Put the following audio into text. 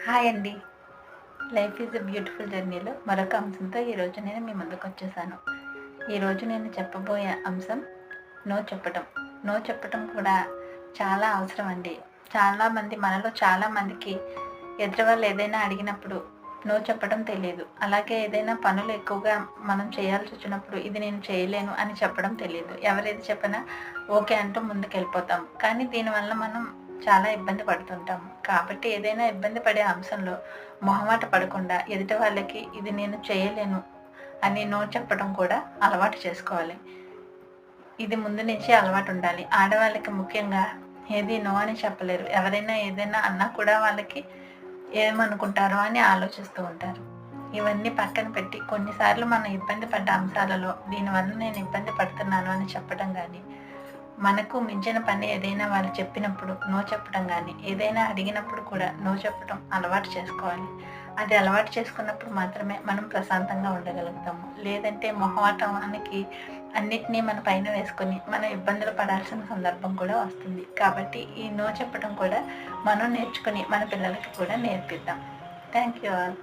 Hi అండి. Life is a beautiful జర్నీలో మరొక అంశంతో ఈరోజు నేను మీ ముందుకు వచ్చేసాను. ఈరోజు నేను చెప్పబోయే అంశం నో చెప్పటం. నో చెప్పటం కూడా చాలా అవసరం అండి. మనలో చాలామందికి ఎదుటి వాళ్ళు ఏదైనా అడిగినప్పుడు నో చెప్పడం తెలియదు. అలాగే ఏదైనా పనులు ఎక్కువగా మనం చేయాల్సి వచ్చినప్పుడు ఇది నేను చేయలేను అని చెప్పడం తెలియదు. ఎవరేది చెప్పినా ఓకే అంటూ ముందుకెళ్ళిపోతాం. కానీ దీనివల్ల మనం చాలా ఇబ్బంది పడుతుంటాం. కాబట్టి ఏదైనా ఇబ్బంది పడే అంశంలో మొహమాట పడకుండా ఎదుటి వాళ్ళకి ఇది నేను చేయలేను అని నో చెప్పడం కూడా అలవాటు చేసుకోవాలి. ఇది ముందు నుంచి అలవాటు ఉండాలి. ఆడవాళ్ళకి ముఖ్యంగా ఏది నో అని చెప్పలేరు. ఎవరైనా ఏదైనా అన్నా కూడా వాళ్ళకి ఏమనుకుంటారో అని ఆలోచిస్తూ ఉంటారు. ఇవన్నీ పక్కన పెట్టి కొన్నిసార్లు మనం ఇబ్బంది పడ్డ అంశాలలో దీనివల్ల నేను ఇబ్బంది పడుతున్నాను అని చెప్పడం కానీ, మనకు మించిన పని ఏదైనా వాళ్ళు చెప్పినప్పుడు నో చెప్పడం కానీ, ఏదైనా అడిగినప్పుడు కూడా నో చెప్పడం అలవాటు చేసుకోవాలి. అది అలవాటు చేసుకున్నప్పుడు మాత్రమే మనం ప్రశాంతంగా ఉండగలుగుతాము. లేదంటే మొహమాటానికి అన్నిటినీ మన పైన వేసుకొని మనం ఇబ్బందులు పడాల్సిన సందర్భం కూడా వస్తుంది. కాబట్టి ఈ నో చెప్పడం కూడా మనం నేర్చుకుని మన పిల్లలకి కూడా నేర్పిద్దాం. Thank you all.